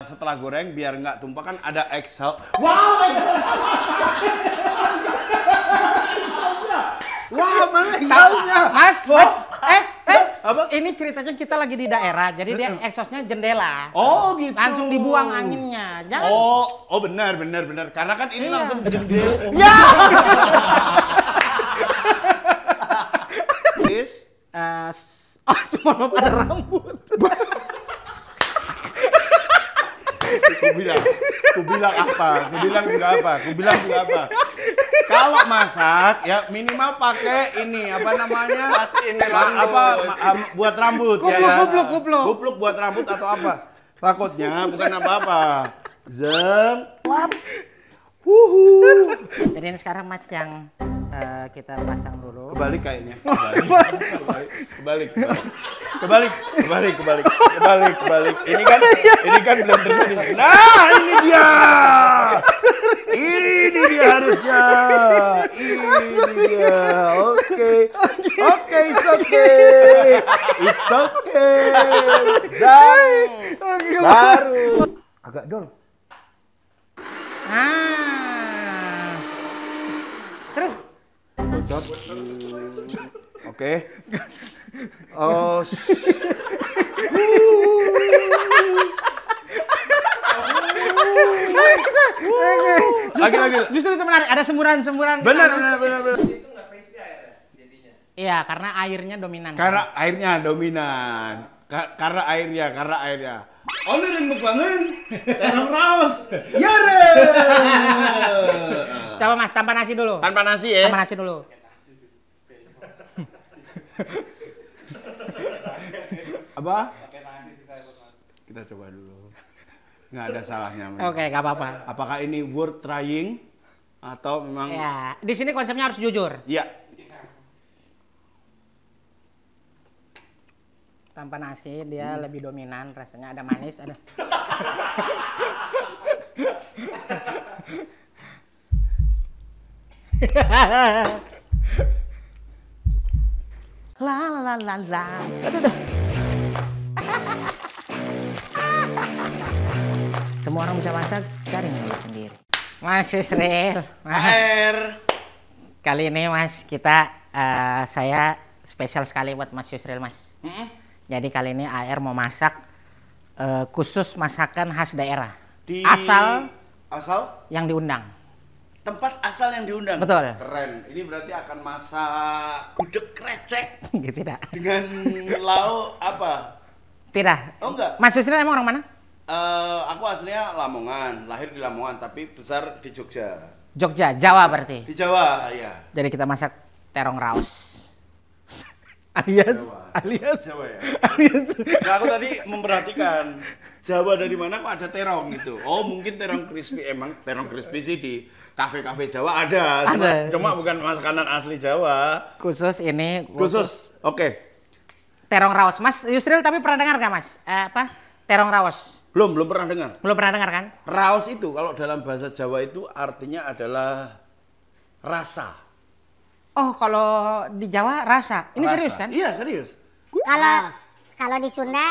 Setelah goreng biar nggak tumpah kan ada exhaust. Wow! Wah, mana exhaustnya? Mas, apa? ini ceritanya kita lagi di daerah, jadi dia exhaustnya jendela. Oh gitu. Langsung dibuang anginnya. Jangan. Oh benar. Karena kan ini langsung jendela. Ya. Semua ada rambut. Kubilang juga apa? Kalau masak ya minimal pakai ini apa namanya? Pasti ini rambut. Buat rambut ya. Kupluk. Buat rambut atau apa? Takutnya bukan apa-apa. Lap. Jadi ini sekarang Mas yang kita pasang dulu. Kebalik kayaknya. Kebalik. Ini kan blendernya di sini. Nah, ini dia. Ini dia harusnya. Oke, it's okay. Baru. Agak dol. Nah. Terus. Bocor. Oke. Oh. Lagi. Justru itu menarik. Ada semburan. Benar. Itu nggak crispy airnya jadinya. Iya, karena airnya dominan. Karena airnya dominan. Karena airnya. Omerin mukbangin, terong raos. Yare. Coba Mas, tanpa nasi dulu. Tanpa nasi ya. Tanpa nasi dulu. Apa? Kita coba dulu. Nggak ada salahnya. Oke, nggak apa-apa. Apakah ini worth trying atau memang? Ya, di sini konsepnya harus jujur. Iya. Tanpa nasi dia lebih dominan, rasanya ada manis, ada. La. Aduh. Semua orang bisa masak, cari milih sendiri. Mas Yusril, Air. kali ini Mas kita saya spesial sekali buat Mas Yusril Mas. Jadi kali ini AR mau masak khusus masakan khas daerah. Asal yang diundang. Tempat asal yang diundang. Betul. Keren. Ini berarti akan masak gudeg krecek Gitu tidak? dengan lauk apa? Tidak. Oh enggak. Mas Yusril emang orang mana? Aku aslinya Lamongan, lahir di Lamongan tapi besar di Jogja. Jogja, Jawa berarti. Di Jawa, iya. Jadi kita masak terong raos. alias Jawa ya. Nah, aku tadi memperhatikan Jawa dari mana kok ada terong gitu. Oh, mungkin terong crispy. Emang terong crispy sih di kafe-kafe Jawa ada. Cuma bukan makanan asli Jawa. Khusus ini. Oke. Terong raos. Mas Yusril tapi pernah dengar nggak Mas? Terong raos. Belum pernah dengar. Belum pernah dengar kan? Raos itu kalau dalam bahasa Jawa itu artinya adalah rasa. Oh, kalau di Jawa rasa. Ini Rasa. serius kan? Iya, serius. Kalau di Sunda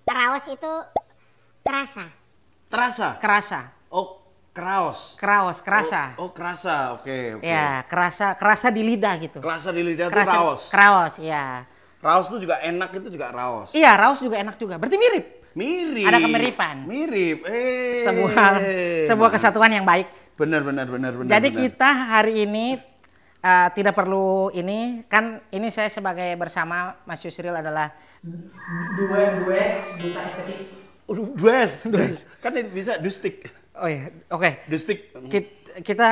raos itu terasa. Terasa. Kerasa. Oh, kraos. Kraos, kerasa. Oh, kerasa. Oke. Ya, kerasa di lidah gitu. Kerasa di lidah itu Kerasa- raos. Kraos, ya. Raos itu juga enak, itu juga raos. Iya, raos juga enak juga. Berarti mirip. Mirip. Ada kemiripan. Mirip. Sebuah kesatuan yang baik. Benar. Jadi kita hari ini tidak perlu ini, kan ini saya sebagai bersama Mas Yusril adalah dues duta estetik. Dues. Kan bisa dustik. Oh iya, oke. Dustik. Kita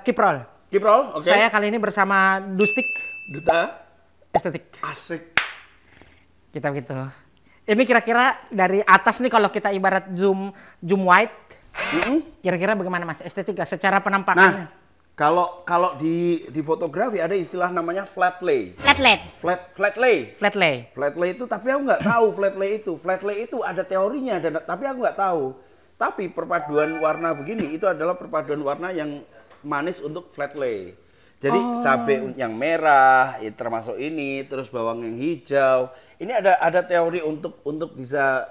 kiprol. Kiprol, oke. Saya kali ini bersama Dustik Duta Estetik. asik. Kita begitu. Ini kira-kira dari atas nih kalau kita ibarat zoom wide, kira-kira bagaimana Mas estetika secara penampakan? Nah, kalau di fotografi ada istilah namanya flat lay. Flat lay. Flat lay. Flat lay itu, tapi aku nggak tahu flat lay itu. Flat lay itu ada teorinya, tapi aku nggak tahu. Tapi perpaduan warna begini itu adalah perpaduan warna yang manis untuk flat lay. Jadi cabai yang merah, ya termasuk ini, terus bawang yang hijau. Ini ada teori untuk bisa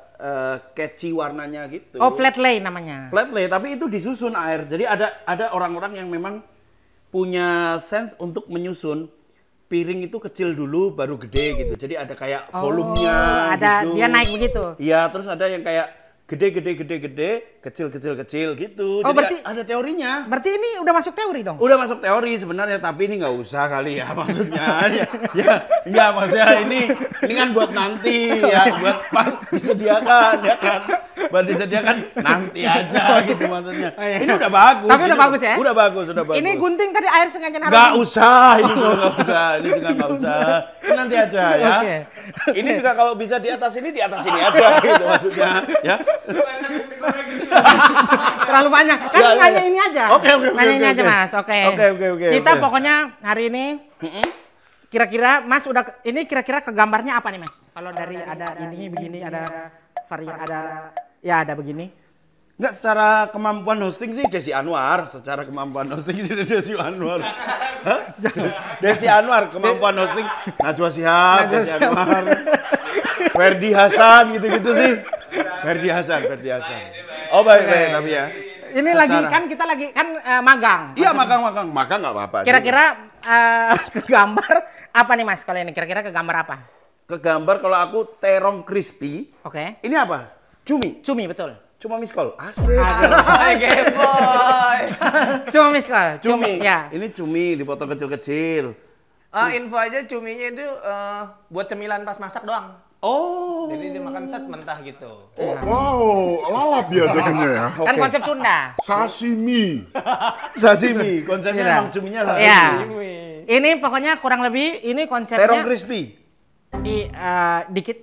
catchy warnanya gitu. Oh, flat lay namanya. Flat lay, tapi itu disusun air. Jadi ada orang-orang yang memang punya sense untuk menyusun piring itu kecil dulu baru gede gitu. Jadi ada kayak volumenya ada gitu. dia naik begitu. Iya, terus ada yang kayak gede, kecil gitu. Oh, Jadi berarti ada teorinya. Berarti ini udah masuk teori dong? Udah masuk teori sebenarnya, tapi ini nggak usah kali ya maksudnya. ya, nggak maksudnya ini kan buat nanti ya, buat disediakan ya kan. Buat disediakan nanti aja gitu maksudnya. Ini udah bagus. Tapi udah bagus ya? Udah bagus. Ini gunting tadi air sengaja naruh. Nggak usah, ini juga nggak usah. Ini juga nggak usah. Ini nanti aja ya. Oke. Ini juga kalau bisa di atas ini aja gitu maksudnya ya. Terlalu banyak. Kan Ya, nanya ya. ini aja. Oke. Nanya ini aja, Mas. Oke. Oke. Kita pokoknya hari ini kira-kira Mas udah ini kira-kira ke gambarnya apa nih, Mas? Kalau dari ada ini begini, ada ada begini. Enggak, secara kemampuan hosting sih Desi Anwar. Secara kemampuan hosting sih Desi Anwar. Hah? Desi Anwar, kemampuan hosting Najwa Shihab, Desi Anwar. Ferdi Hasan gitu-gitu sih. Ferdi Hasan. Oh baik tapi ya. Ini lagi kan kita lagi kan magang. Iya magang nggak apa-apa. Kira-kira ke gambar apa nih, Mas? Kalau ini kira-kira ke gambar apa? Ke gambar kalau aku terong crispy. Oke. Ini apa? Cumi, betul. cuma miss call. Asik. Boy. Cuma miss call. Cumi. Ya. Ini cumi dipotong kecil-kecil. Info aja cuminya itu buat cemilan pas masak doang. Oh. Jadi dimakan set mentah gitu. Wow, lalap ya jadinya ya. Kan konsep Sunda. Sashimi. Sashimi. Konsepnya Iya. emang cuminya sashimi. Iya. Ini pokoknya kurang lebih ini konsepnya Terong crispy. dikit.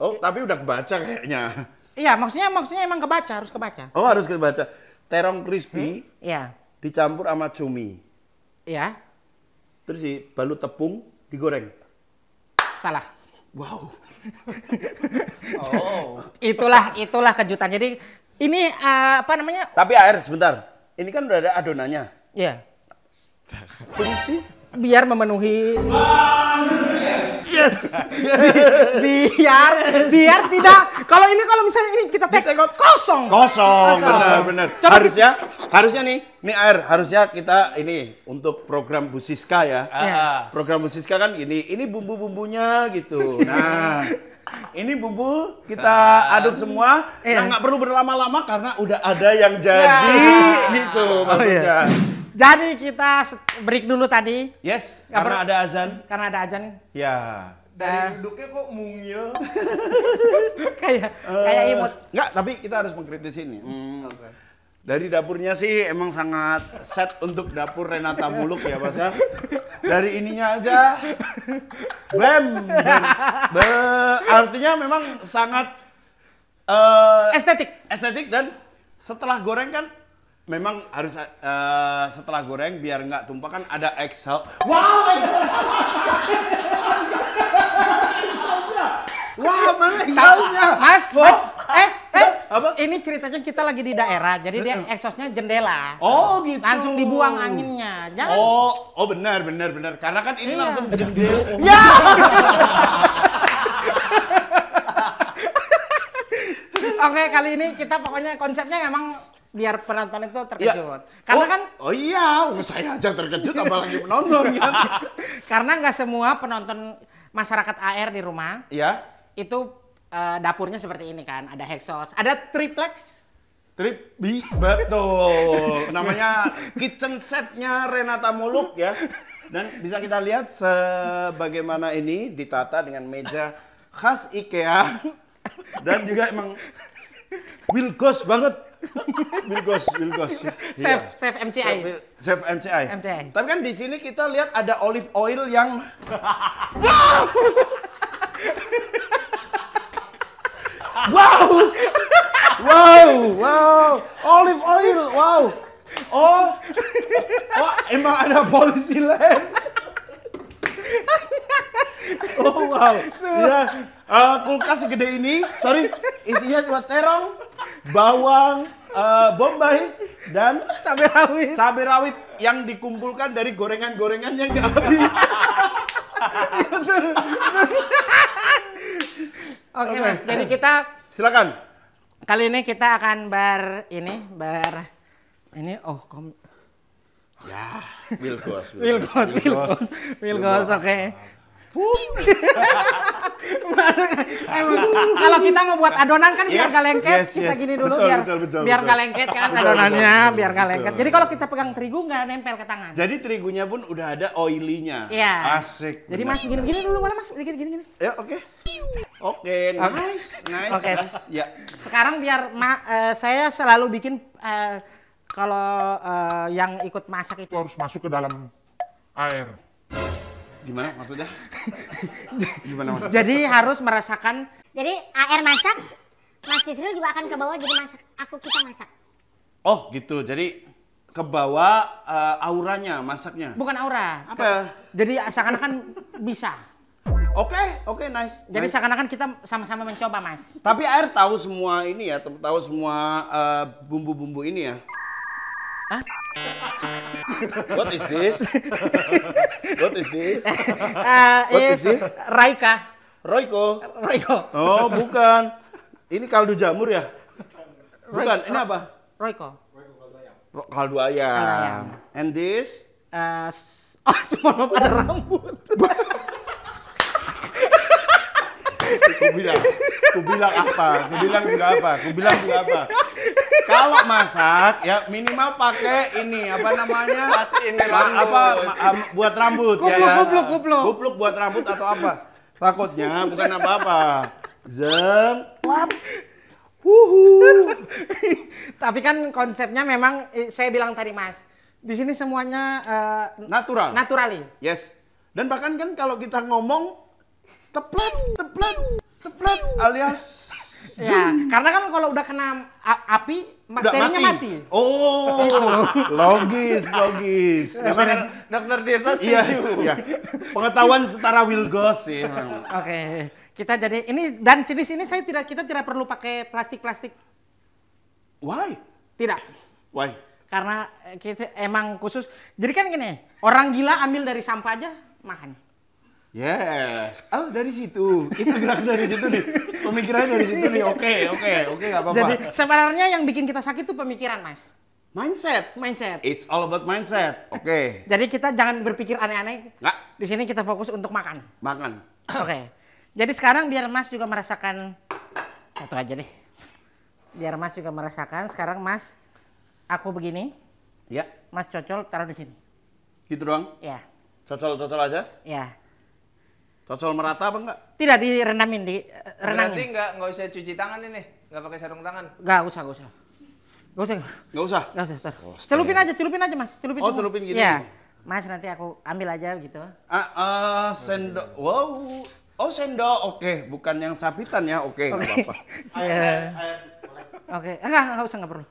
Oh, tapi udah kebaca kayaknya. Iya, maksudnya emang harus kebaca. Oh, harus kebaca. Terong crispy Iya. dicampur sama cumi. Iya. Terus dibalut tepung, digoreng. Salah. Wow. Itulah kejutan. Jadi ini apa namanya? Tapi air sebentar. Ini kan udah ada adonannya. Iya. Fungsi Biar memenuhi yes. biar tidak kalau misalnya ini kita Ditekot. kosong. Benar. Coba Harusnya nih air harusnya kita ini untuk program Bu Siska ya. Program Bu Siska kan ini bumbu-bumbunya gitu. Nah, ini bumbu kita aduk semua. Iya. Nah, nggak perlu berlama-lama karena udah ada yang jadi gitu maksudnya. Jadi kita break dulu tadi Yes, Nggak karena ada azan. karena ada ajan. Ya. Dari duduknya kok mungil. kayak imut. Enggak, tapi kita harus mengkritisi ini. Dari dapurnya sih emang sangat set untuk dapur Renata Muluk ya, Mas ya. Dari ininya aja. Artinya memang sangat estetik dan setelah goreng kan memang harus setelah goreng biar nggak tumpah kan ada exhaust. Wah, mana exhaustnya? Mas, Apa? ini ceritanya kita lagi di daerah, jadi dia exhaustnya jendela. Oh gitu. Langsung dibuang anginnya. Jangan. Oh benar. Karena kan ini Iya. langsung jendela. Ya. Oke, kali ini kita pokoknya konsepnya memang biar penonton itu terkejut. Karena kan saya aja terkejut apalagi penonton kan. karena nggak semua penonton masyarakat AR di rumah Iya. itu dapurnya seperti ini kan, ada exhaust, ada triplex. Betul. Namanya kitchen setnya Renata Muluk ya. Dan bisa kita lihat sebagaimana ini ditata dengan meja khas IKEA dan juga emang Wilgos banget. Wilgos. Chef MCI. Chef MCI. MCI. Tapi kan di sini kita lihat ada olive oil yang Wow, olive oil, wow. Oh, emang ada polisi lain. Oh wow, ya kulkas segede ini, sorry, isinya cuma terong, bawang, bombay, dan cabai rawit yang dikumpulkan dari gorengan-gorengan yang nggak habis. Oke, Mas. Jadi kita Silakan. kali ini kita akan Ya, Wilgos. Wilgos, oke. Emang kalau kita mau buat adonan kan biar gak lengket, kita gini dulu Betul, biar betul. gak lengket kan adonannya, biar gak lengket. Jadi kalau kita pegang terigu nggak nempel ke tangan. Jadi terigunya pun udah ada oily-nya. Iya. Asik. Jadi benar. Mas gini dulu, boleh Mas? Gini. Ya, oke. Oke, nice. Oke. Nice. Ya. Sekarang biar saya selalu bikin kalau yang ikut masak itu Harus masuk ke dalam air. Gimana maksudnya? Gimana maksudnya? jadi harus merasakan. Jadi AR masak, Mas Yusril juga akan ke bawah jadi masak. Kita masak. Oh, gitu. Jadi ke bawah auranya masaknya. Bukan aura. Apa? Jadi seakan-akan bisa. Oke, nice. Jadi nice. seakan-akan kita sama-sama mencoba, Mas. Tapi air tahu semua ini ya, tahu semua bumbu-bumbu ini ya. Hah? What is this? What is this? What is this? Raika. Royco. Oh, bukan. Ini kaldu jamur ya? Bukan, ini apa? Royco. Kaldu ayam. And this? Semua pada rambut. Kubilang apa? Kalau masak ya minimal pakai ini apa namanya? Pasti ini rambut. Buat rambut Kupluk. Kupluk buat rambut atau apa? Takutnya bukan apa-apa. Lap. Tapi kan konsepnya memang saya bilang tadi, Mas. Di sini semuanya Natural. naturali. Yes. Dan bahkan kan kalau kita ngomong teplat alias Ya, karena kan kalau udah kena api udah bakterinya mati. Oh, logis. Dokter Tirta Iya, setuju. iya. Pengetahuan setara Wilgos sih. Oke. Kita jadi ini dan sini kita tidak perlu pakai plastik. Why? Tidak. Why? Karena kita emang khusus. Jadi kan gini, orang gila ambil dari sampah aja makan. Yes. Oh, dari situ. Itu gerak dari situ nih. Pemikirannya dari situ nih. Oke, nggak apa-apa. Jadi sebenarnya yang bikin kita sakit itu pemikiran, Mas. Mindset. It's all about mindset. Oke. Jadi kita jangan berpikir aneh-aneh. Nggak. Di sini kita fokus untuk makan. Makan. Oke. Jadi sekarang biar Mas juga merasakan satu aja deh. Biar Mas juga merasakan. Sekarang Mas, aku begini. Ya. Mas cocol taruh di sini. Gitu doang? Ya. Cocol aja? Ya. Cocol merata apa enggak? Tidak direndamin, Berarti renangin. nggak usah cuci tangan ini, nggak pakai sarung tangan. Nggak usah. Nggak Nggak usah. usah. Celupin aja, Mas. Celupin. Oh, semua. celupin gini. Iya. Mas, nanti aku ambil aja gitu. Sendok. Wow. Oh, sendok. Oke, bukan yang capitan ya. Oke, nggak apa-apa. Iya. Oke. Enggak usah, nggak perlu.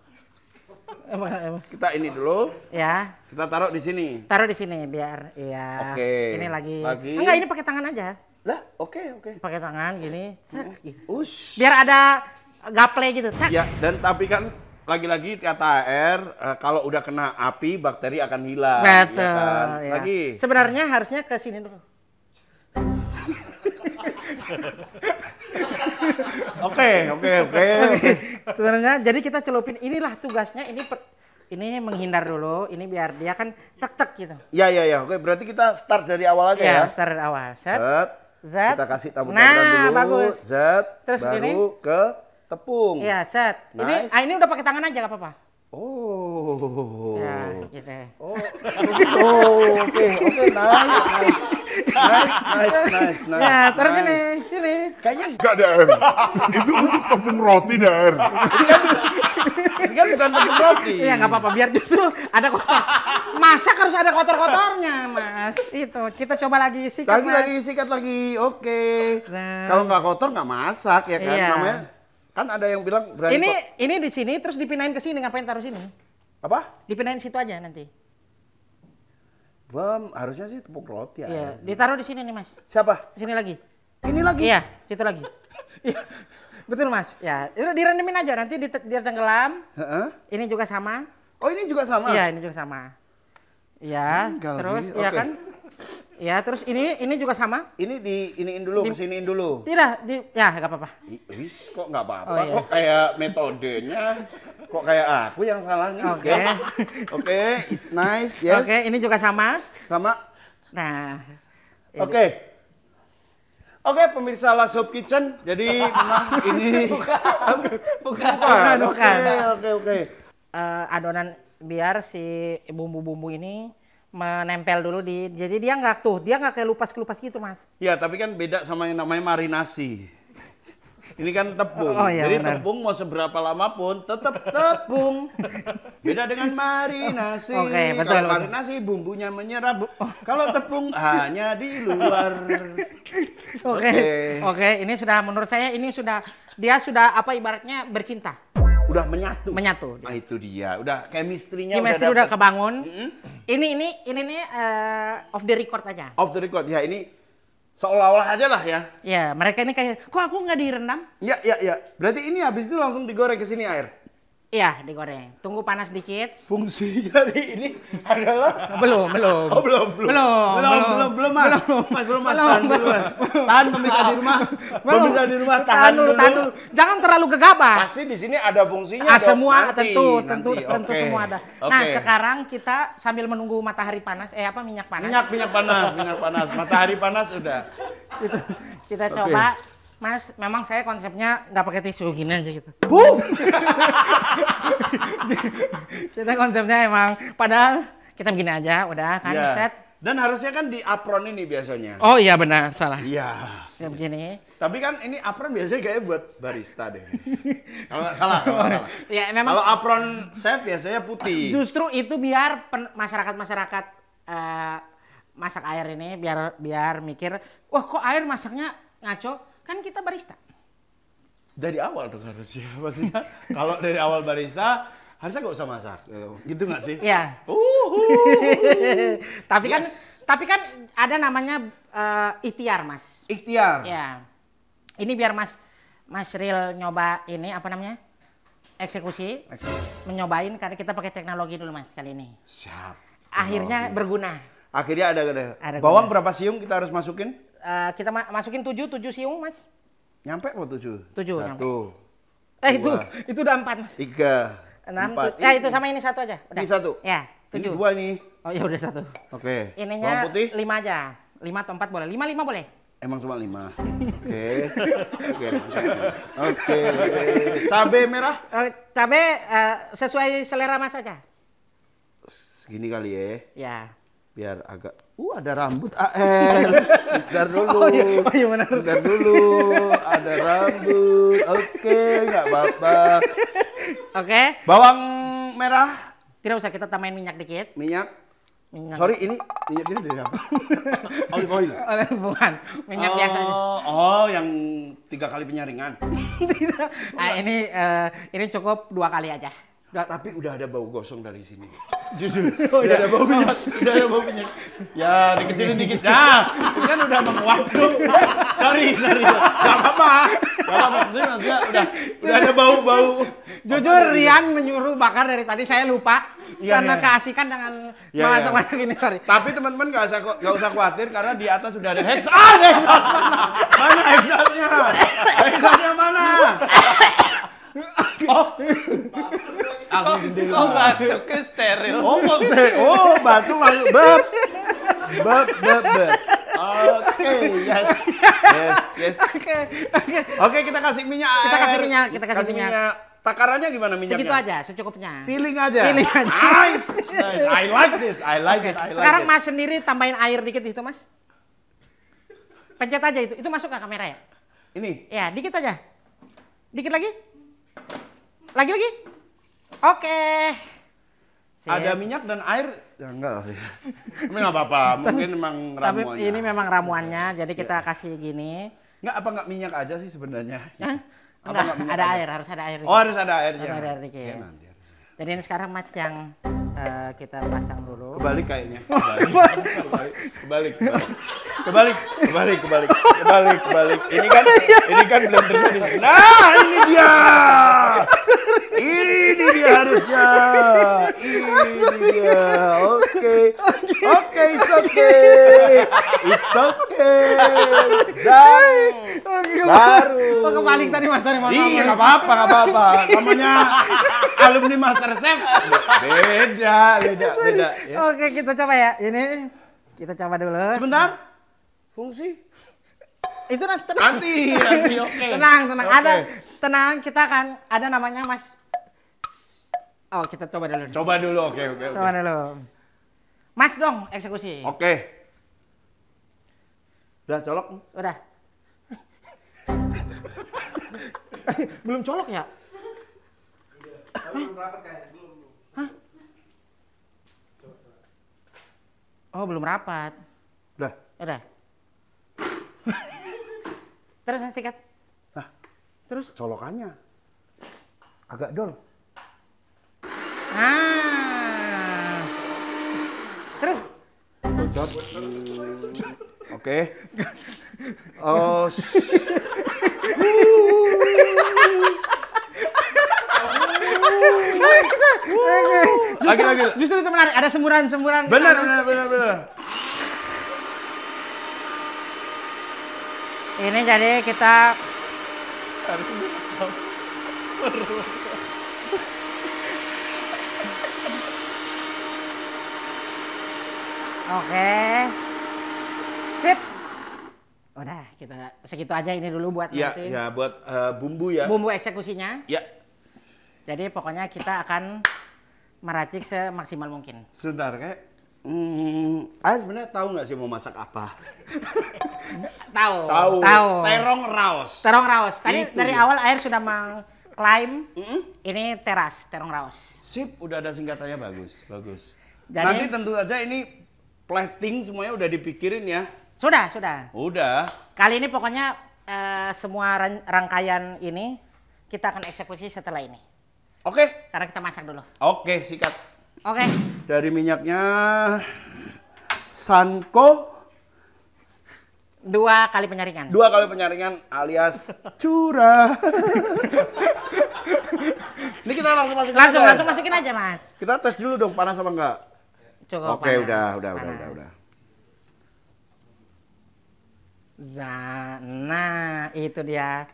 Emang. Kita ini dulu. Ya. Kita taruh di sini. Taruh di sini biar iya. Oke. Ini lagi. Lagi. Enggak, ini pakai tangan aja. Lah, oke. Pakai tangan gini. Gitu. Ush. Biar ada gaple gitu. Tak. Ya, dan tapi kan lagi-lagi kata AR, kalau udah kena api bakteri akan hilang. Betul. Ya kan? Ya. Lagi. Sebenarnya harusnya ke sini dulu. Oke. Sebenarnya jadi kita celupin, inilah tugasnya, ini menghindar dulu, ini biar dia kan tek gitu. Ya. Oke, berarti kita start dari awal aja ya. Start dari awal. Set. Set. Kita kasih tabur-taburan Nah, dulu. bagus. Set. Terus baru ini? ke tepung. Iya, set. Nice. Ini udah pakai tangan aja gak apa-apa. Oh. Ya, gitu. Oh, oke, nice. Ya, terus Nice. ini. Kayaknya Enggak deh, Er. Itu untuk tepung roti deh, Er. ini kan bukan tepung roti. Iya, nggak apa-apa, biar justru ada kotor. Masak harus ada kotor-kotornya, Mas. Itu, kita coba lagi sikat, Mas. Sikat lagi. Oke. Nah. Kalau nggak kotor nggak masak ya kan? Iya. Namanya kan ada yang bilang berani Ini di sini, terus dipindahin ke sini, ngapain taruh sini? apa? Dipindahin situ aja nanti. Harusnya sih tepung roti ya. Iya, ditaruh di sini nih, Mas. Siapa? Sini lagi. Ini lagi. Iya, situ lagi. Iya. Betul, Mas. Ya, itu direndemin aja, nanti dia tenggelam. Heeh. Ini juga sama. Oh, ini juga sama. Iya, ini juga sama. Iya, Tinggal terus sini, iya oke. kan? Ya, terus ini juga sama. Ini iniin dulu, kesiniin dulu. Tidak, ya nggak apa-apa. Wis, kok nggak apa-apa? Oh, iya. Kok kayak metodenya, kok kayak aku yang salah nih? Oke. Yes. Oke, it's nice, yes. Oke, ini juga sama. Sama. Nah. Oke. Oke, pemirsa Last Hope Kitchen. Jadi memang ini bukan. Oke. Adonan biar si bumbu-bumbu ini menempel dulu jadi dia nggak kayak lupas-kelupas gitu, Mas. Ya, tapi kan beda sama yang namanya marinasi. Ini kan tepung. Oh, iya, jadi benar. tepung mau seberapa lama pun tetap tepung. Beda dengan marinasi. Oke, betul, Kalau betul. marinasi bumbunya menyerap. Kalau tepung hanya di luar. Oke, ini sudah menurut saya dia sudah apa ibaratnya bercinta. Udah menyatu. Menyatu. Nah, itu dia. Udah chemistry-nya Chemistry udah udah dapet. kebangun. Ini nih off the record aja. Off the record. Ya, ini seolah-olah aja lah ya. Ya, mereka ini kayak, kok aku nggak direndam? Ya. Berarti ini habis itu langsung digoreng ke sini air. Iya, digoreng. Tunggu panas dikit. Fungsi dari ini adalah Belum. Oh, belum, Mas. Tahan dulu, Mas. Tahan pemirsa di rumah. Pemirsa di rumah tahan dulu. Jangan terlalu gegabah. Pasti di sini ada fungsinya dong. Semua Nanti. tentu Oke. semua ada. Oke. Nah, sekarang kita sambil menunggu matahari panas, minyak panas. minyak panas. Matahari panas udah. Kita coba. Mas, memang saya konsepnya nggak pakai tisu gini aja gitu. Kita konsepnya emang, padahal kita begini aja, udah kan Ya. set. Dan harusnya kan di apron ini biasanya. Oh iya benar, salah. Iya. Ya begini. Tapi kan ini apron biasanya kayak buat barista deh. Kalau nggak salah. Ya memang. Kalau apron chef biasanya putih. Justru itu biar masyarakat masak air ini biar mikir, wah kok air masaknya ngaco? Kan kita barista. Dari awal dong harusnya. Maksudnya kalau dari awal barista harusnya nggak usah masak. Gitu nggak sih? Iya. Tapi kan ada namanya ikhtiar, Mas. Ikhtiar. Ya. Ini biar Mas Ril nyoba ini apa namanya? Eksekusi. Menyobain karena kita pakai teknologi dulu, Mas, kali ini. Siap. Akhirnya berguna. Akhirnya ada Ada bawang guna. berapa siung kita harus masukin? Kita masukin 7 siung, Mas. Nyampe mau 7? 7 nyampe. 1, Itu udah 4, Mas. 3, 6. 4. Ya itu sama ini satu aja. Udah. Ini 1. Ya, Ini 7. 2 nih. Oh ya udah 1. Oke. Ininya Bawang putih? 5 aja. 5 atau 4 boleh. 5 boleh. Emang cuma 5. Oke. Oke. Cabai merah? Cabe sesuai selera Mas aja. Segini kali ya. Ya. Biar agak ada rambut AR. Bentar dulu. Oh iya benar. Bentar dulu. Ada rambut. Oke, nggak apa-apa. Oke. Bawang merah, Tidak usah, kita tambahin minyak dikit. minyak. Minyak. Sorry, ini minyaknya dari apa? Olive oil. Bukan, minyak biasa aja. Oh, yang 3 kali penyaringan. Nah, ini cukup 2 kali aja. Tapi udah ada bau gosong dari sini. Jujur. Udah ada bau minyak. Udah ada bau minyak. Ya, dikecilin dikit. Nah, ini kan udah menguap tuh. Sorry. Gak apa-apa. Ini maksudnya udah ada bau-bau. Jujur Rian menyuruh bakar dari tadi, saya lupa. Karena keasikan dengan masak-masak ini, sorry. Tapi teman-teman nggak usah khawatir karena di atas sudah ada exhaust. Exhaust mana exhaustnya? Exhaustnya mana? Aku jendela. Oh, batuk ke steril. Batu masuk beb. Oke, yes. Oke, kita kasih minyak. Kita kasih minyak. Takarannya gimana minyaknya? Segitu aja, secukupnya. Feeling aja. Nice. I like this. I like it. Sekarang Mas sendiri tambahin air dikit itu, Mas. Pencet aja itu. Itu masuk ke kamera ya? Ini. Ya, dikit aja. Dikit lagi. Lagi. Oke. Sip. Ada minyak dan air? Ya enggak lah. Tapi nggak apa-apa. Mungkin memang Tapi ramuannya. ini memang ramuannya, jadi kita kasih gini. Nggak minyak aja sih sebenarnya? Hah? Apa Enggak, nggak minyak ada aja? air, harus ada air. Oh, harus ada airnya. Harus ada air dikit. Oke, nanti. Jadi ini sekarang Mas yang kita pasang dulu. Kebalik kayaknya. Kebalik. Kebalik. Ini kan blendernya di sini. Nah, ini dia. Ini dia harusnya. Ini dia. Oke, it's okay. It's okay. Zai. Baru. Oh, kebalik tadi Mas, sorry, maaf. Iya, nggak apa-apa. Namanya alumni Master Chef. Beda. Ya. Oke, kita coba ya. Ini kita coba dulu. Sebentar. Fungsi. Itu nanti. Oke. Tenang. Oke. Ada tenang, kita akan ada namanya Mas. Oh, kita coba dulu. Coba dulu. Oke. Coba dulu. Mas dong eksekusi. Oke. Udah colok? Udah. Belum colok ya? Belum rapat kayaknya. Oh, belum rapat. Udah. Terus sikat. Nah, terus colokannya agak dol. Terus Bocor. Oke. Oh. Lagi. Justru itu menarik, ada semburan. Benar. Ini jadi kita Oke. Sip. Udah, kita segitu aja ini dulu buat nanti. Ya buat bumbu ya. Bumbu eksekusinya. Ya. Jadi pokoknya kita akan meracik semaksimal mungkin. Sebentar kayak. Ayah sebenarnya tahu nggak sih mau masak apa? Tahu. Terong raos. Terong raos. Tadi Itu dari dia. awal air sudah mengklaim ini teras terong raos. Sip, udah ada singkatannya bagus. Jadi- Nanti tentu saja ini plating semuanya udah dipikirin ya. Sudah. Udah. Kali ini pokoknya semua rangkaian ini kita akan eksekusi setelah ini. Oke. Karena kita masak dulu. Oke, sikat. Oke. Dari minyaknya Sanko 2 kali penyaringan. 2 kali penyaringan alias curah. Ini kita langsung masukin aja. Langsung masukin aja, Mas. Kita tes dulu dong panas apa enggak. Cukup Oke, panas. udah. Nah, itu dia.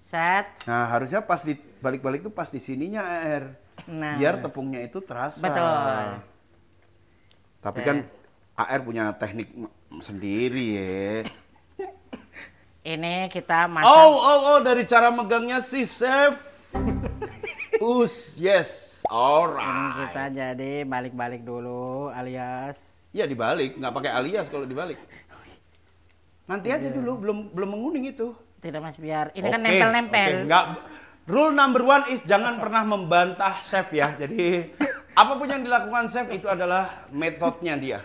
Set. Nah, harusnya pas di balik-balik tuh pas di sininya air. Nah. Biar tepungnya itu terasa. Betul. Tapi kan AR punya teknik sendiri ya. Ini kita masak. Oh, dari cara megangnya si chef. Yes. Ini Alright. kita jadi balik-balik dulu alias. Ya dibalik, nggak pakai alias kalau dibalik. Nanti aja dulu, belum menguning itu. Tidak, Mas, biar ini kan Oke, nempel-nempel. oke. Nggak, rule number 1 is jangan pernah membantah chef ya. Jadi apapun yang dilakukan chef itu adalah metodenya dia.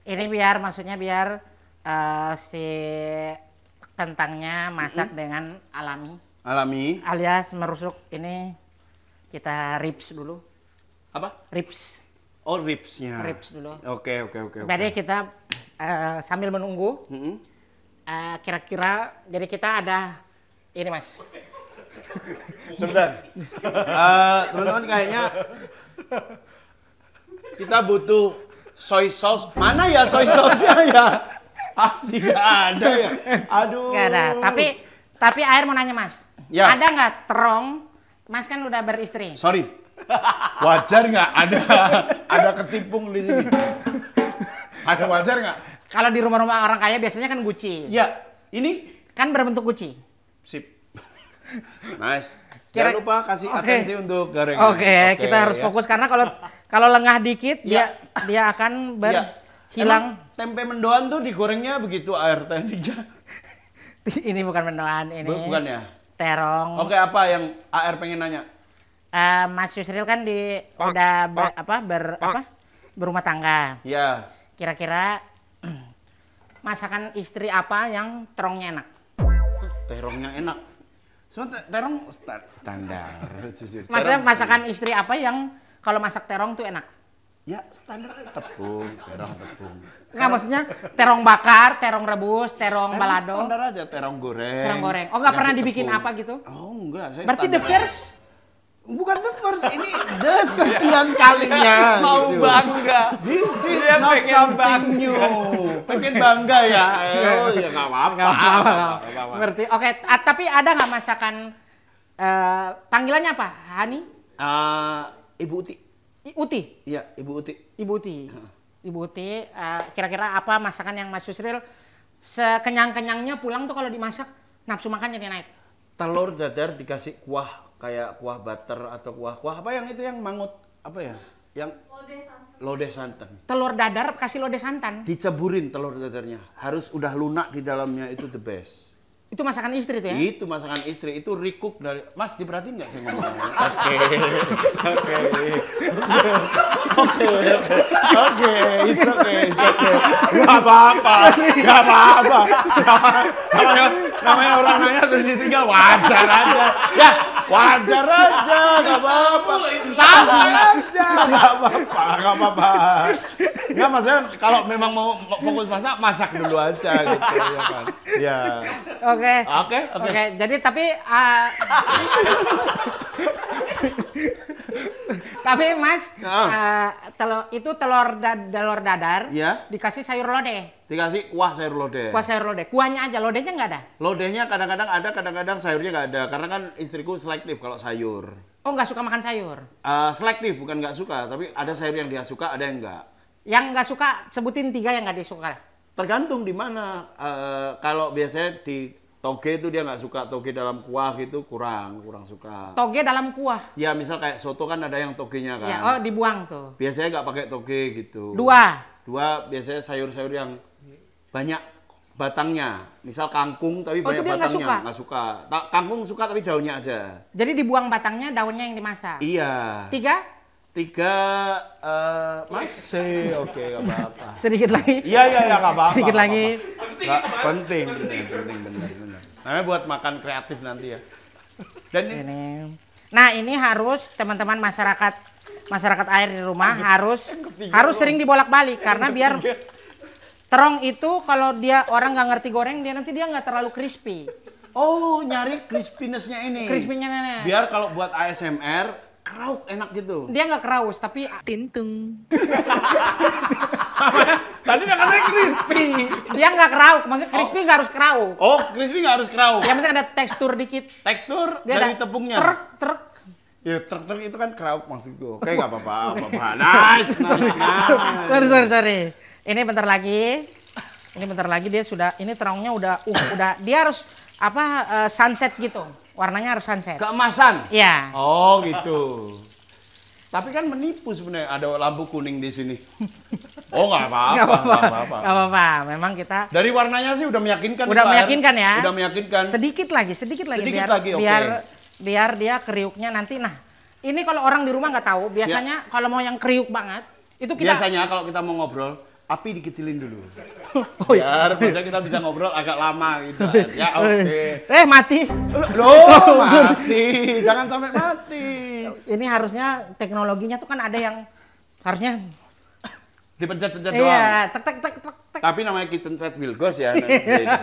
Ini maksudnya biar si kentangnya masak dengan alami. Alami. Alias merusuk ini kita ribs dulu. Apa? Ribs. Oh, ribsnya. Ribs dulu. Oke. Jadi kita sambil menunggu kira-kira jadi kita ada ini, Mas. Sebentar. Teman-teman kayaknya kita butuh soy sauce. Mana ya soy sauce-nya ya? Tidak ada ya. Aduh. Nggak ada. Tapi air mau nanya, Mas. Ya. Ada nggak terong? Mas kan udah beristri. Sorry. Wajar nggak ada ketipung di sini? Ada wajar nggak? Kalau di rumah-rumah orang kaya biasanya kan guci. Ya, ini Kan berbentuk guci. sip. Nice. Kira- Jangan lupa kasih Oke. atensi untuk gorengnya. Oke, kita harus ya. fokus karena kalau lengah dikit Ya. dia akan Ya. hilang. Emang tempe mendoan tuh digorengnya begitu air tekniknya. Ini bukan mendoan, ini Bukan ya? terong. Oke, apa yang AR pengen nanya? Mas Yusril kan udah berumah tangga. Ya, Kira-kira masakan istri apa yang terongnya enak? terongnya enak. Sebenarnya terong standar, jujur. Maksudnya Terong- masakan istri apa yang kalau masak terong tuh enak? Ya standar tepung, terong tepung. Nggak, maksudnya terong bakar, terong rebus, terong balado. Standar aja, terong goreng. Terong goreng. Oh, nggak pernah dikasih dibikin tepung. apa gitu? Oh, enggak. Saya Berarti the standar aja. first. Bukan the first, ini the sekian kalinya. Mau gitu. bangga. This is Dia not pengen something bangga. new. Pengen bangga ya. Oh, ya nggak apa-apa. Nggak apa-apa. Nggak apa-apa. Ngerti. Oke, tapi ada nggak masakan panggilannya apa? Hani? Ibu Uti. Uti. Iya, Ibu Uti. Ibu Uti. Ibu Uti, kira-kira apa masakan yang Mas Yusril sekenyang-kenyangnya pulang tuh kalau dimasak nafsu makan jadi naik? Telur dadar dikasih kuah kayak kuah butter atau kuah apa yang itu yang mangut apa ya? Yang lodeh santan. Telur dadar kasih lodeh santan. Diceburin telur dadarnya. Harus udah lunak di dalamnya, itu the best. Itu masakan istri tuh ya? Itu masakan istri, itu recook dari Mas, diperhatiin nggak saya ngomong? Oke, it's okay. Nggak apa-apa. Namanya orang nanya terus ditinggal, wajar aja. Ya, wajar aja, nggak apa-apa. Santai aja, nggak apa-apa. Nggak, maksudnya kalau memang mau fokus masak dulu aja gitu ya kan. Ya. Oke. Jadi tapi tapi Mas, telur dadar Ya. dikasih sayur lodeh. Dikasih kuah sayur lodeh. Kuah sayur lodeh. Kuahnya aja, lodehnya nggak ada. Lodehnya kadang-kadang ada, kadang-kadang sayurnya nggak ada. Karena kan istriku selektif kalau sayur. Oh, nggak suka makan sayur. Selektif, bukan nggak suka. Tapi ada sayur yang dia suka, ada yang nggak. Yang nggak suka, sebutin 3 yang nggak disuka. Tergantung di mana. Kalau biasanya di toge itu dia nggak suka, toge dalam kuah gitu kurang suka. Toge dalam kuah. Ya misal kayak soto kan ada yang togenya kan. Ya, oh dibuang tuh. Biasanya nggak pakai toge gitu. 2. Biasanya sayur-sayur yang banyak batangnya. Misal kangkung tapi Oh, itu banyak dia nggak batangnya. Nggak suka. Kangkung suka tapi daunnya aja. Jadi dibuang batangnya, daunnya yang dimasak. Iya. 3. 3 masih oke, nggak apa-apa. Sedikit lagi. Iya nggak apa-apa. Sedikit nggak lagi. apa-apa. Penting benar. Namanya buat makan kreatif nanti ya. Dan Ini. Nah, ini harus teman-teman masyarakat air di rumah harus sering dibolak-balik karena biar terong itu kalau dia orang nggak ngerti goreng dia nggak terlalu crispy. oh, nyari crispiness-nya ini. Crispy-nya nenek. Biar kalau buat ASMR krauk enak gitu. Dia nggak kraus tapi tintung. Tadi udah katanya crispy. Dia nggak krauk, maksudnya crispy nggak harus krauk. Oh, crispy nggak harus krauk. Yang penting ada tekstur dikit. Tekstur Dia dari ada tepungnya. truk. Ya, truk itu kan krauk maksudku. Oke, nggak apa-apa. Nice. Sorry. Ini bentar lagi dia sudah, ini terongnya udah dia harus sunset gitu. Warnanya harus sunset. Keemasan. Iya. Oh, gitu. Tapi kan menipu sebenarnya, ada lampu kuning di sini. Oh, nggak apa-apa. Nggak apa-apa. Memang kita Dari warnanya sih udah meyakinkan. udah itu, Air. meyakinkan ya. Udah meyakinkan. Sedikit lagi Sedikit biar lagi, oke. biar dia kriuknya nanti. Nah, ini kalau orang di rumah nggak tahu, biasanya kalau mau yang kriuk banget, itu kita Biasanya kalau kita mau ngobrol, api dikecilin dulu. Oh, iya. Biar biasanya kita bisa ngobrol agak lama gitu. Ya, oke. mati. Loh, mati. Jangan sampai mati. Ini harusnya teknologinya tuh kan ada yang harusnya Dipencet-pencet doang. iya, tek. Tapi namanya kitchen set Wilgos ya. Beda.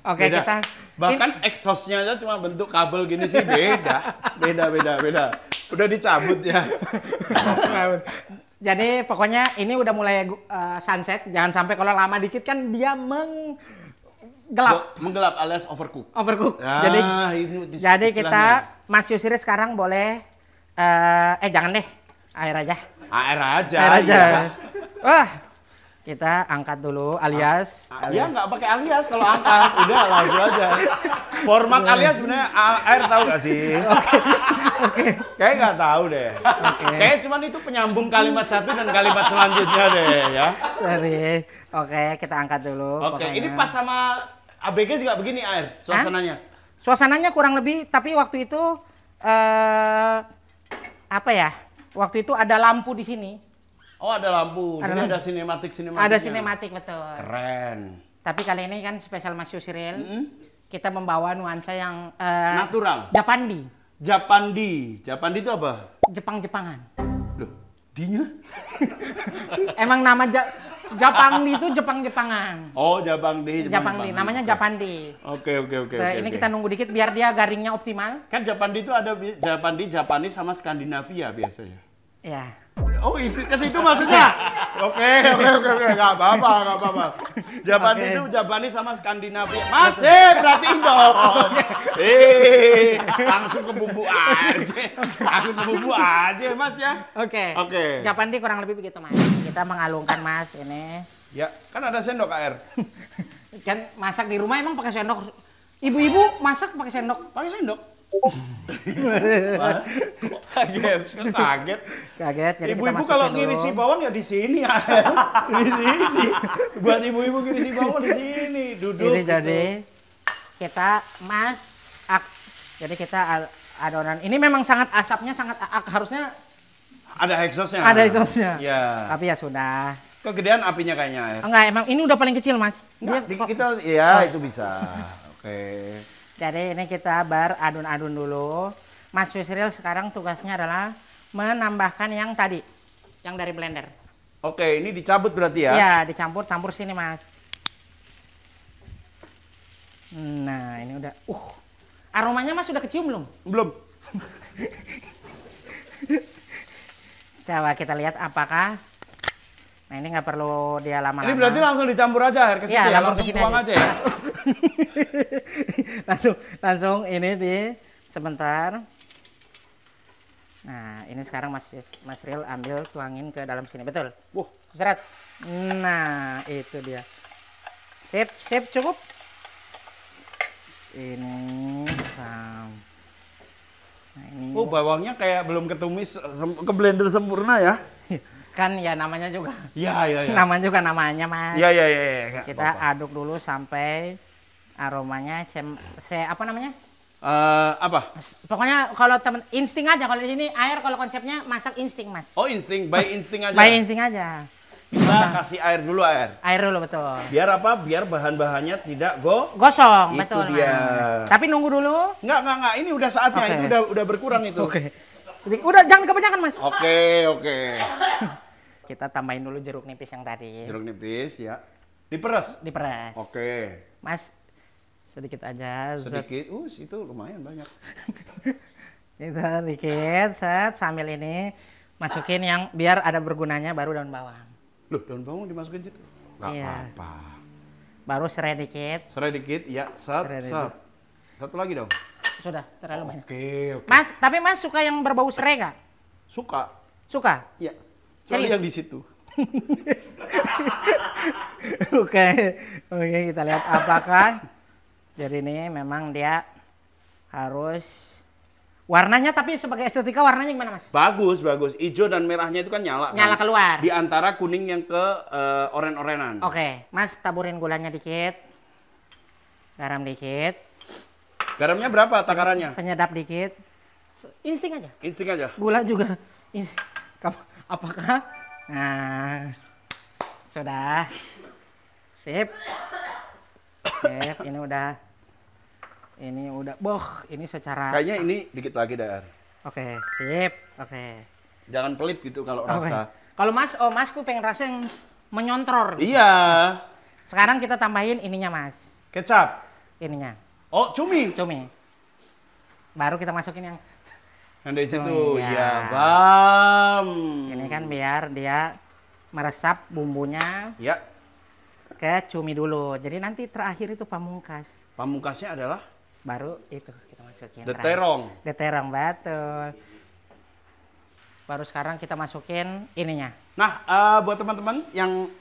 Oke, Beda. kita Bahkan exhaust-nya aja cuma bentuk kabel gini sih beda. Beda. Udah dicabut ya. Jadi pokoknya ini udah mulai sunset, jangan sampai kalau lama dikit kan dia menggelap, Menggelap alias overcook. overcook. Ah, Jadi istilahnya. kita Mas Yusri sekarang boleh jangan deh, air aja. Air aja. Air aja. Iya. Wah, kita angkat dulu alias. Ya nggak pakai alias kalau angkat, udah langsung aja. Format alias sebenarnya air tahu nggak sih? Oke. Kayak nggak tahu deh. Kayak cuman itu penyambung kalimat satu dan kalimat selanjutnya deh ya. Oke, kita angkat dulu. Oke, pokoknya. ini pas sama ABG juga begini air suasananya. Suasananya kurang lebih, tapi waktu itu apa ya? Waktu itu ada lampu di sini. Oh, ada lampu. Ada Jadi lampu. ada sinematik. Ada sinematik betul. Keren. Tapi kali ini kan spesial Mas Yusril, kita membawa nuansa yang Natural. Japandi. Japandi itu apa? Jepang-Jepangan. Loh, Dinya? Emang nama Japandi itu Jepang-Jepangan. Oh, Japandi. Japandi, namanya Japandi. Oke. Nah, ini kita nunggu dikit biar dia garingnya optimal. Kan Japandi itu ada Japandi, Japanese sama Skandinavia biasanya. Ya. Oh, itu ke situ maksudnya. Oke, enggak apa-apa. Japandi itu Japanese sama Skandinavia. Masih perhatiin dong. Langsung ke bumbu aja. Mas ya. Oke. Japandi kurang lebih begitu, Mas. Kita mengalungkan, Mas, ini. Ya, kan ada sendok KR. Kan masak di rumah emang pakai sendok. Ibu-ibu masak pakai sendok. Pakai sendok. Kaget. Jadi Ibu-ibu kalau ngirisi bawang ya di sini ya. Di sini. Buat ibu-ibu ngirisi bawang di sini, duduk. Ini jadi kita jadi kita adonan. Ini memang sangat asapnya sangat harusnya ada exhaustnya. Ada exhaustnya. Ya. Tapi ya sudah. Kegedean apinya kayaknya. Enggak, emang ini udah paling kecil, Mas. Kita ya itu bisa. Oke. Jadi ini kita adun-adun dulu. Mas Yusril sekarang tugasnya adalah menambahkan yang tadi, yang dari blender. Oke, ini dicabut berarti ya? Iya, campur sini, Mas. Nah, ini udah. Aromanya Mas sudah kecium belum? Belum. Coba kita lihat apakah. Nah, ini nggak perlu dia lama-lama. Ini berarti langsung dicampur aja air ke situ ya? Langsung tuang aja ya? langsung ini sebentar. Nah, ini sekarang Mas Ril ambil tuangin ke dalam sini, betul? Seret. Nah, itu dia. Sip, cukup. Ini. Nah, ini. Bawangnya kayak belum ketumis ke blender sempurna ya? Kan ya namanya juga. Iya. Namanya, Mas. Iya. Kita aduk dulu sampai aromanya apa namanya? Apa? Pokoknya kalau temen insting aja, kalau di sini air kalau konsepnya masak insting, Mas. Oh, insting, by insting aja. By insting aja. Kita kasih air dulu. Air dulu, betul. Biar apa? Biar bahan-bahannya tidak gosong, itu betul. Dia. Mas. Tapi nunggu dulu. Enggak. Ini udah saatnya. Okay. Ini udah berkurang itu. Oke. Udah jangan kebanyakan, Mas. Oke. Kita tambahin dulu jeruk nipis yang tadi. Jeruk nipis ya. Diperes. Oke. Mas, sedikit aja. Sedikit. Itu lumayan banyak. Kita dikit, sambil ini masukin yang biar ada bergunanya baru daun bawang. Loh, daun bawang dimasukin situ? Nggak apa-apa. Baru serai dikit. Serai dikit, ya. Satu lagi dong. Sudah, terlalu banyak. Oke. Mas, tapi Mas suka yang berbau serai nggak? Suka? Iya. Soalnya yang di situ. Oke, kita lihat apakah. Jadi ini memang dia harus warnanya, tapi sebagai estetika warnanya gimana, Mas? Bagus. Ijo dan merahnya itu kan nyala. Nyala keluar. Di antara kuning yang ke oren-orenan. Oke, Mas taburin gulanya dikit. Garam dikit. Garamnya berapa takarannya? Penyedap dikit. Insting aja. Gula juga. Apakah? Nah, sudah. Sip. Ini udah. Ini secara. Kayaknya ini dikit lagi dah. Oke, sip. Oke. Jangan pelit gitu kalau rasa. Kalau Mas tuh pengen rasa yang menyontror. Gitu. Iya. Sekarang kita tambahin ininya, Mas. Kecap. Ininya. Oh, cumi. Baru kita masukin yang dari situ, ya. Ya, bam. Ini kan biar dia meresap bumbunya ke cumi dulu. Jadi nanti terakhir itu pamungkas. Pamungkasnya adalah? Baru itu kita masukin. Deterong. Deterong, betul. Baru sekarang kita masukin ininya. Nah, buat teman-teman yang...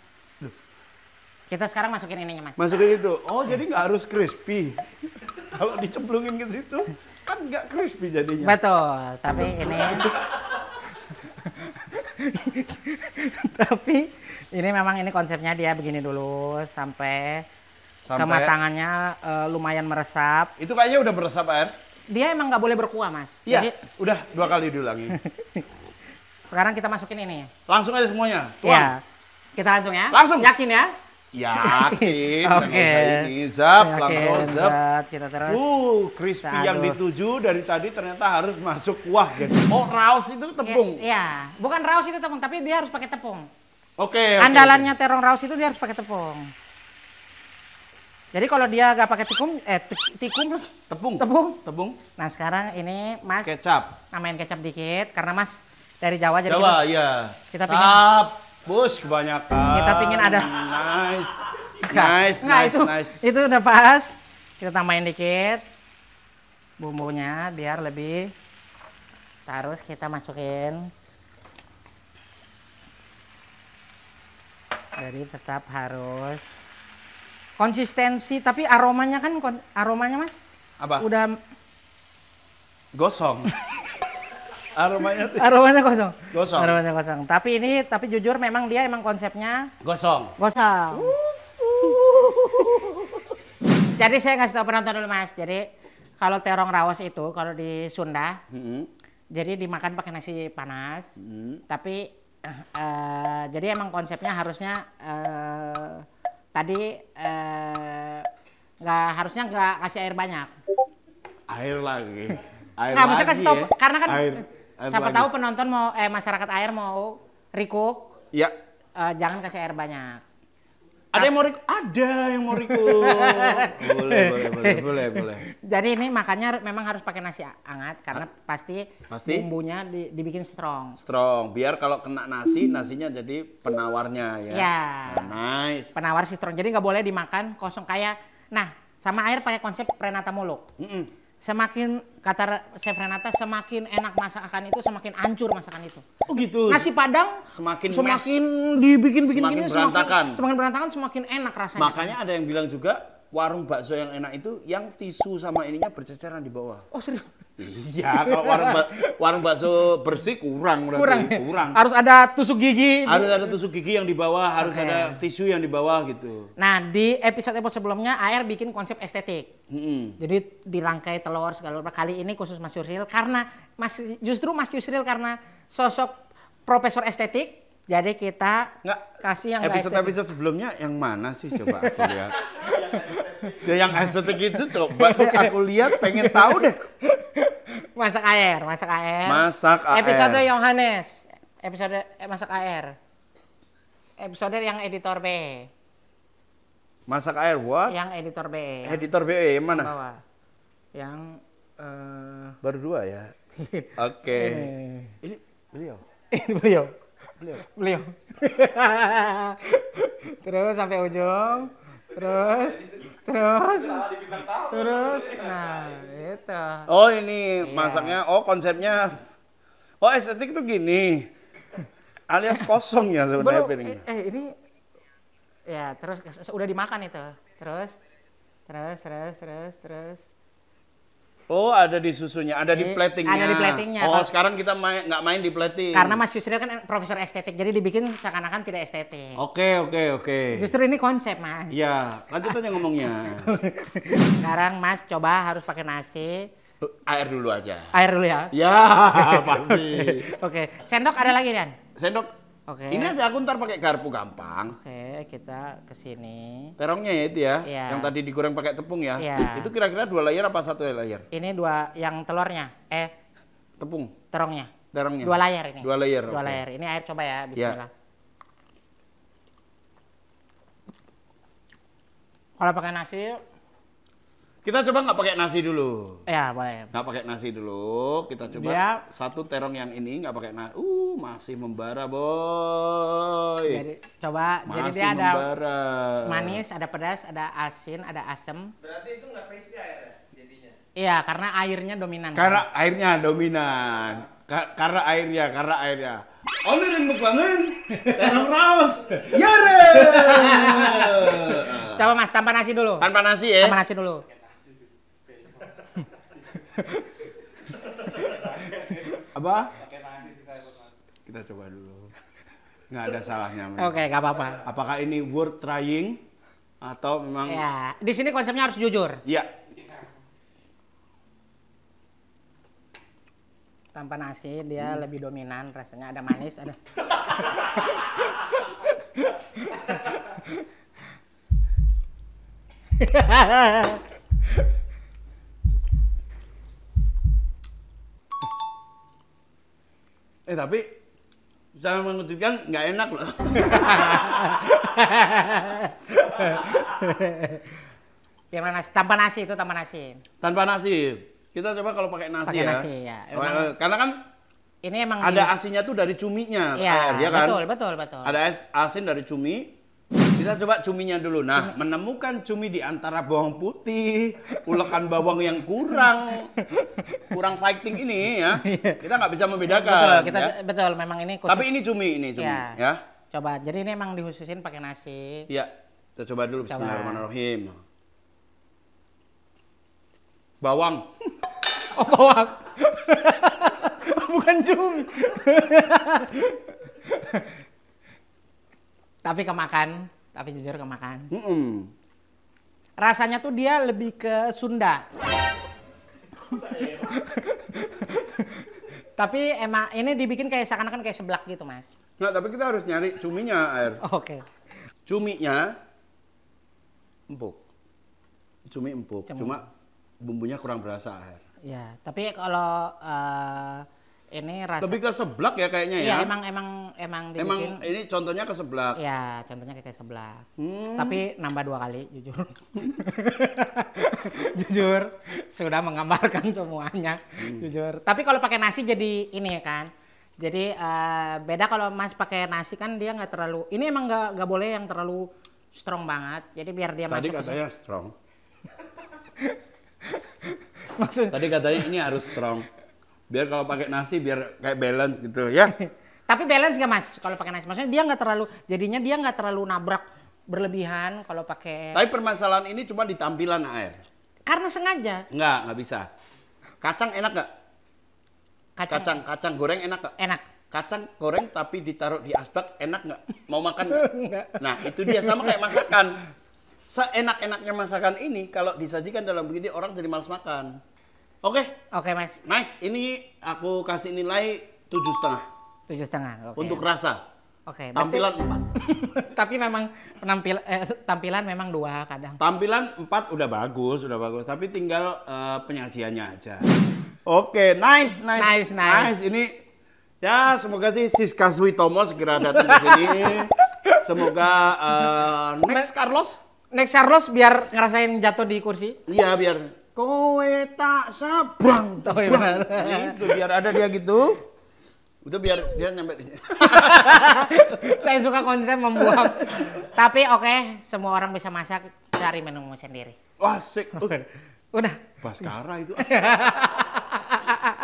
Kita sekarang masukin ininya, Mas. Masukin itu. Oh, jadi nggak harus crispy. Kalau dicemplungin ke situ, kan nggak crispy jadinya. Betul, tapi ini... Tapi ini memang ini konsepnya dia begini dulu sampai kematangannya lumayan meresap. Itu kayaknya udah meresap air. Dia emang nggak boleh berkuah, Mas. Iya, udah 2 kali diulangi. Sekarang kita masukin ini. Langsung aja semuanya? Iya. Kita langsung ya? Langsung? Yakin ya? Yakin. Oke. Ini zap, Yakin, langsung zap. zat, kita terus. Crispy Kita yang aduk. dituju dari tadi ternyata harus masuk kuah, guys. Oh, raus itu tepung. Iya, bukan raus itu tepung, tapi dia harus pakai tepung. Oke. Andalannya terong raus itu dia harus pakai tepung. Jadi kalau dia nggak pakai tikum, tepung. Nah sekarang ini Mas Kecap. namain kecap dikit, karena Mas dari Jawa jadi Jawa, iya. kita Bus kebanyakan. Kita pingin ada. Nice. Itu udah pas. Kita tambahin dikit bumbunya biar lebih. Terus kita masukin. Jadi tetap harus konsistensi, tapi aromanya kan aromanya Mas Apa? udah Gosong. aromanya kosong. Gosong. Aromanya kosong. Tapi jujur memang dia emang konsepnya Gosong. gosong. Jadi saya ngasih tahu penonton dulu Mas. Jadi kalau terong rawas itu kalau di Sunda, jadi dimakan pakai nasi panas. Tapi jadi emang konsepnya harusnya tadi harusnya nggak kasih air banyak. Air lagi. Nggak, maksudnya kasih tahu karena kan Air siapa lagi. tahu penonton mau masyarakat air mau recook, Ya. jangan kasih air banyak. Ada yang mau rikuk? Ada yang mau rikuk. boleh. Jadi ini makannya memang harus pakai nasi hangat karena pasti bumbunya dibikin strong. Strong. Biar kalau kena nasi, nasinya jadi penawarnya ya. Ya. Nice. Penawar si strong. Jadi nggak boleh dimakan kosong kayak. Nah, sama air pakai konsep Renata Muluk. Semakin kata Chef Renata, semakin enak masakan itu semakin hancur masakan itu. Oh gitu. Nasi Padang Semakin dibikin semakin berantakan. semakin berantakan semakin enak rasanya. Makanya ada yang bilang juga warung bakso yang enak itu yang tisu sama ininya berceceran di bawah. Oh serius? Iya, kalau warung bakso bersih kurang berarti. Kurang. Harus ada tusuk gigi. Harus ada tusuk gigi yang di bawah, harus ada tisu yang di bawah gitu. Nah, di episode sebelumnya AR bikin konsep estetik. Jadi dirangkai telur segala macam. Kali ini khusus Mas Yusril karena justru Mas Yusril karena sosok profesor estetik. Jadi kita kasih yang episode sebelumnya yang mana sih coba aku lihat. Ya yang estetik itu coba deh aku lihat, pengen tahu deh. Masak air. Episode Yohanes. Episode masak air. Episode yang editor B. Masak air what? Yang editor B. Editor B yang mana? Bawah. Yang baru 2 ya. Oke. Ini beliau. Beliau. Terus sampai ujung. Terus. Nah, itu. Oh, ini masaknya. Oh, konsepnya. Oh, estetik itu gini. Alias kosong ya sebenarnya piringnya. Ini ya, terus udah dimakan itu. Terus. Oh, ada di susunya, ada di platingnya. Ada di platingnya. Oh, sekarang kita nggak main di plating. Karena Mas Yusril kan profesor estetik, jadi dibikin seakan-akan tidak estetik. Oke. Justru ini konsep, Mas. Iya, lanjut aja ngomongnya. Sekarang Mas coba harus pakai nasi. Air dulu aja. Air dulu ya? Ya, pasti. Oke, sendok ada lagi, Dan? Sendok. Oke. Ini aja aku ntar pakai garpu gampang. Oke, kita ke sini. Terongnya ya itu ya, Iya. yang tadi digoreng pakai tepung ya. Iya. Itu kira-kira 2 layer apa 1 layer? Ini 2 yang telurnya. Tepung. Terongnya. Terongnya. 2 layer ini. 2 layer. 2 oke. layer. Ini air coba ya, bismillah. Kalau pakai nasi, Kita coba nggak pakai nasi dulu. ya boleh. Nggak pakai nasi dulu. Kita coba Dia- satu terong yang ini nggak pakai nasi. Masih membara boy. Jadi coba, jadi Masih dia ada membara. manis, ada pedas, ada asin, ada asam. Berarti itu nggak crispy airnya jadinya. Iya, karena airnya dominan. Karena airnya dominan. Karena airnya. Oli ring bangun. Terong raus. Yare. Coba Mas, tanpa nasi dulu. Tanpa nasi ya. Tanpa nasi dulu. Apa? Kita coba dulu. Nggak ada salahnya. memang. Oke, nggak apa-apa. Apakah ini worth trying atau memang? Ya, di sini konsepnya harus jujur. Iya. Tanpa nasi dia lebih dominan, rasanya ada manis, ada. Tapi sangat mengejutkan, nggak enak loh. Gimana nasi? Tanpa nasi itu tanpa nasi. Tanpa nasi. Kita coba kalau pakai nasi Pakai ya. nasi ya. Emang, Karena kan ini emang ada asinnya tuh dari cuminya, Iya, ya kan? betul. Ada asin dari cumi. Kita coba cuminya dulu. Nah, menemukan cumi di antara bawang putih, ulekan bawang yang kurang fighting ini ya. Kita nggak bisa membedakan. Betul, ya. betul. Memang ini khusus. Tapi ini cumi Iya. ya. Coba, jadi ini emang dihususin pakai nasi. Iya. Kita coba dulu. Coba. Bismillahirrahmanirrahim. Bawang. Oh, bawang. Bukan cumi. Tapi kemakan, tapi jujur kemakan. Rasanya tuh dia lebih ke Sunda. Tapi emang ini dibikin kayak seakan-akan kayak seblak gitu, Mas. Nah, tapi kita harus nyari cuminya, Air. Oke. Cuminya empuk. Cumi empuk. Cuma bumbunya kurang berasa, Air. Ya, tapi kalau ini rasa Lebih ke seblak ya kayaknya iya, ya. emang dibikin. Emang ini contohnya ke seblak. Ya, contohnya kayak seblak. Tapi nambah 2 kali, jujur. Jujur, sudah menggambarkan semuanya. Jujur. Tapi kalau pakai nasi jadi ini ya kan. Jadi beda kalau Mas pakai nasi kan dia nggak terlalu. Ini emang nggak boleh yang terlalu strong banget. Jadi biar dia Tadi masuk. katanya strong. Maksud Tadi katanya ini harus strong. Biar kalau pakai nasi biar kayak balance gitu ya. Tapi balance nggak Mas kalau pakai nasi? Maksudnya dia nggak terlalu, jadinya dia nggak terlalu nabrak berlebihan kalau pakai. Tapi permasalahan ini cuma di tampilan, Air. Karena sengaja. Nggak bisa. Kacang enak nggak? Kacang goreng enak nggak? Enak. Kacang goreng tapi ditaruh di asbak enak nggak? Mau makan nggak? Nah itu dia sama kayak masakan. Seenak-enaknya masakan ini kalau disajikan dalam begini orang jadi malas makan. Oke. Oke Mas. Nice. Ini aku kasih nilai 7,5 7,5. Oke. untuk rasa. Oke. Tampilan 4. Tapi memang tampilan memang 2 kadang. Tampilan 4 udah bagus. Tapi tinggal penyajiannya aja. Oke, nice. Ini ya semoga sih Siska Switomo segera datang ke sini. Semoga next Carlos biar ngerasain jatuh di kursi. Iya biar kowe tak sabrang. Oh, iya benar. Gitu biar ada dia gitu. Udah biar dia nyampe di sini. Saya suka konsep membuang. Tapi oke, semua orang bisa masak, cari menu sendiri. Wah, asik. Udah. Baskara itu.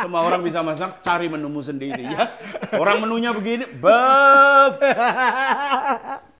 Semua orang bisa masak, cari menumu sendiri ya. Orang menunya begini, bab.